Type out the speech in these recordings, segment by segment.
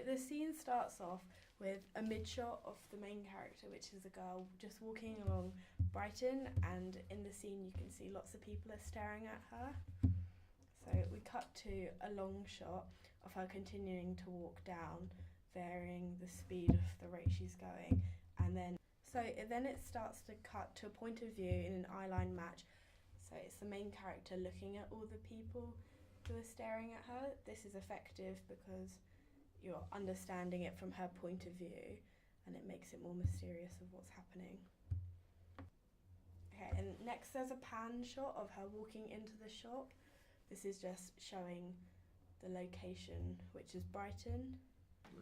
the scene starts off with a mid-shot of the main character, which is a girl just walking along Brighton, and in the scene you can see lots of people are staring at her. So we cut to a long shot of her continuing to walk down, varying the speed of the rate she's going, and then it starts to cut to a point of view in an eyeline match. So it's the main character looking at all the people who are staring at her. This is effective because you're understanding it from her point of view, and it makes it more mysterious of what's happening. Okay, and next there's a pan shot of her walking into the shop. This is just showing the location, which is Brighton.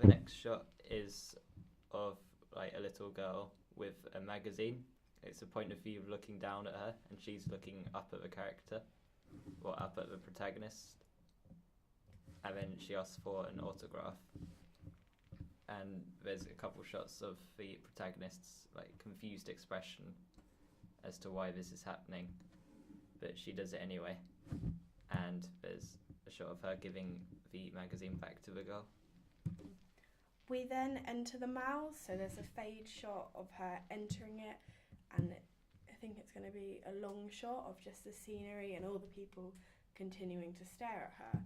The next shot is of like a little girl with a magazine. It's a point of view of looking down at her, and she's looking up at the character, or up at the protagonist. And then she asks for an autograph. And there's a couple shots of the protagonist's like confused expression as to why this is happening, but she does it anyway. And there's a shot of her giving the magazine back to the girl. We then enter the mall, so there's a fade shot of her entering it, and I think it's going to be a long shot of just the scenery and all the people continuing to stare at her.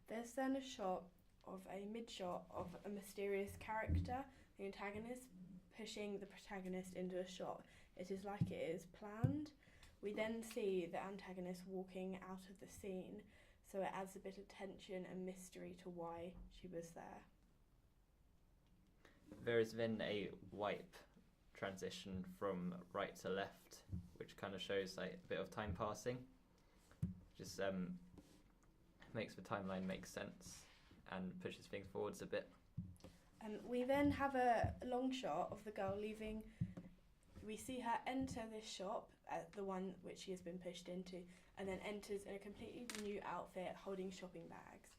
There's then a shot of a mid-shot of a mysterious character, the antagonist, pushing the protagonist into a shot. It is like it is planned. We then see the antagonist walking out of the scene, so it adds a bit of tension and mystery to why she was there. There is then a wipe transition from right to left, which kind of shows like a bit of time passing. Just makes the timeline make sense and pushes things forwards a bit. We then have a long shot of the girl leaving. We see her enter this shop, the one which she has been pushed into, and then enters in a completely new outfit holding shopping bags.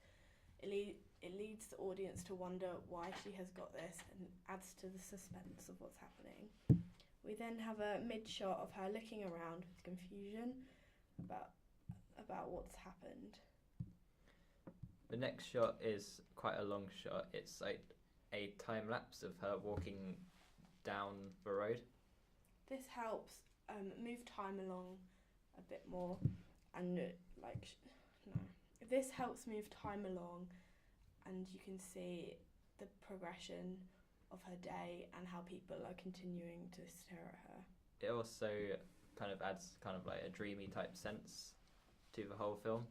It leads the audience to wonder why she has got this and adds to the suspense of what's happening. We then have a mid-shot of her looking around with confusion about what's happened. The next shot is quite a long shot. It's like a time lapse of her walking down the road. This helps move time along a bit more, and this helps move time along, and you can see the progression of her day and how people are continuing to stare at her. It also kind of adds kind of like a dreamy type sense to the whole film,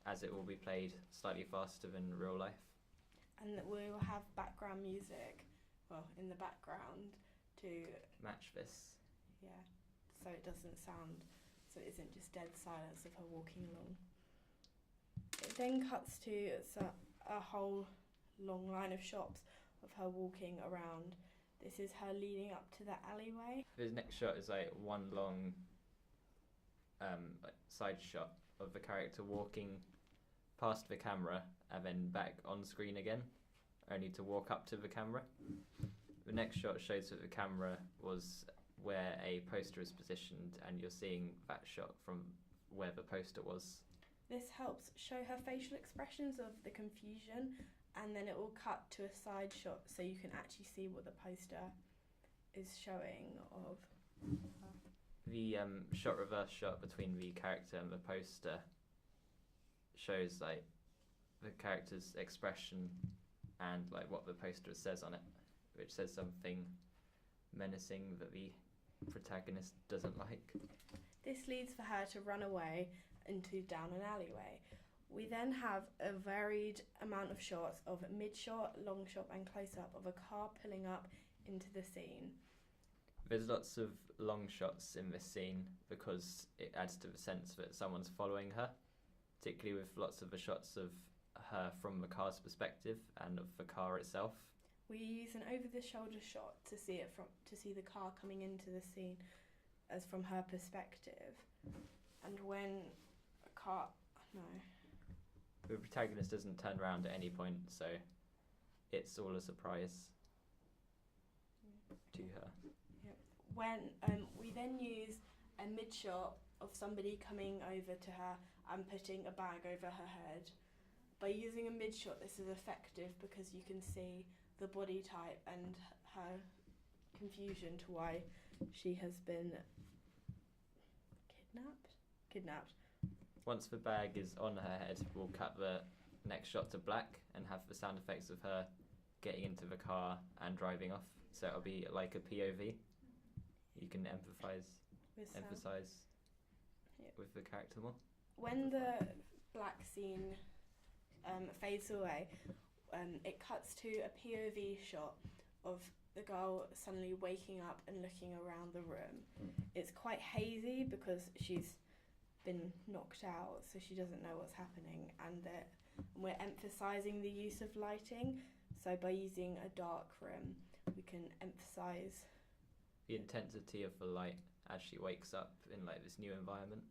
as it will be played slightly faster than real life. And we will have background music, in the background to match this. Yeah, so it isn't just dead silence of her walking along. It then cuts to a whole long line of shops of her walking around. This is her leading up to the alleyway. The next shot is like one long side shot of the character walking past the camera and then back on screen again, only to walk up to the camera. The next shot shows that the camera was where a poster is positioned, and you're seeing that shot from where the poster was. This helps show her facial expressions of the confusion, and then it will cut to a side shot so you can actually see what the poster is showing of her. The reverse shot between the character and the poster shows like the character's expression and like what the poster says on it, which says something menacing that the protagonist doesn't like. This leads for her to run away down an alleyway. We then have a varied amount of shots of mid-shot, long shot and close-up of a car pulling up into the scene. There's lots of long shots in this scene because it adds to the sense that someone's following her, particularly with lots of the shots of her from the car's perspective and of the car itself. We use an over-the-shoulder shot to see the car coming into the scene as from her perspective. And when the protagonist doesn't turn around at any point, so it's all a surprise to her. Yep. When we then use a mid-shot of somebody coming over to her and putting a bag over her head, By using a mid shot, this is effective because you can see the body type and her confusion to why she has been kidnapped. Once the bag is on her head, we'll cut the next shot to black and have the sound effects of her getting into the car and driving off. So it'll be like a POV. You can emphasize with the character more. When the black scene fades away, it cuts to a POV shot of the girl suddenly waking up and looking around the room. It's quite hazy because she's been knocked out, so she doesn't know what's happening, and we're emphasising the use of lighting. So by using a dark room, we can emphasise the intensity of the light as she wakes up in like this new environment.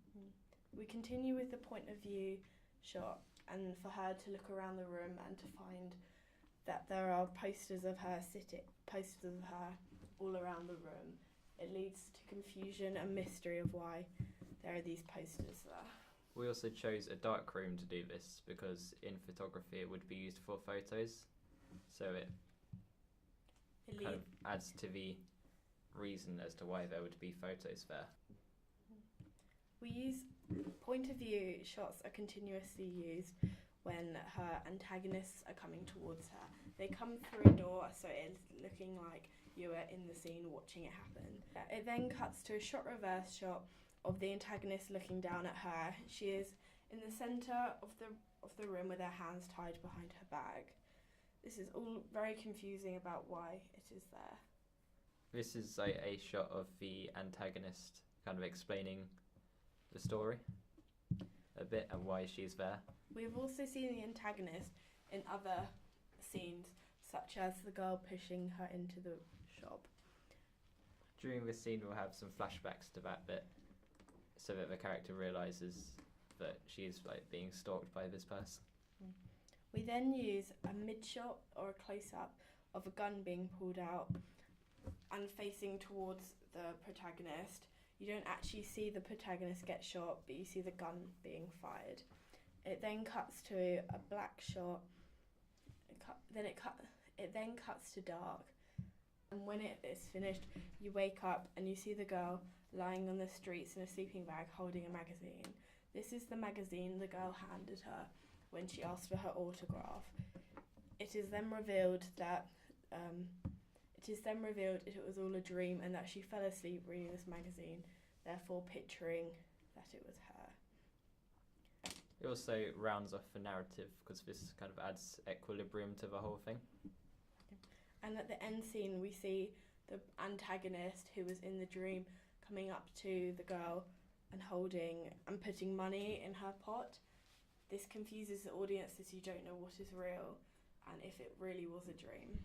We continue with the point of view shot, and for her to look around the room and to find that there are posters of her all around the room. It leads to confusion and mystery of why there are these posters there. We also chose a dark room to do this because in photography it would be used for photos, so it kind of adds to the reason as to why there would be photos there. We use point of view shots are continuously used when her antagonists are coming towards her. They come through a door, so it's looking like you are in the scene watching it happen. It then cuts to a shot reverse shot of the antagonist looking down at her. She is in the centre of the room with her hands tied behind her bag. This is all very confusing about why it is there. This is like a shot of the antagonist kind of explaining the story a bit and why she's there. We've also seen the antagonist in other scenes, such as the girl pushing her into the shop. During this scene we'll have some flashbacks to that bit so that the character realises that she is like being stalked by this person. We then use a mid-shot or a close-up of a gun being pulled out and facing towards the protagonist. You don't actually see the protagonist get shot, but you see the gun being fired. It then cuts to a black shot. It then cuts to dark. And when it is finished, you wake up and you see the girl lying on the streets in a sleeping bag holding a magazine. This is the magazine the girl handed her when she asked for her autograph. It is then revealed that it was all a dream and that she fell asleep reading this magazine, therefore picturing that it was her. It also rounds off the narrative because this kind of adds equilibrium to the whole thing. And at the end scene, we see the antagonist who was in the dream coming up to the girl and holding and putting money in her pot. This confuses the audience as you don't know what is real and if it really was a dream.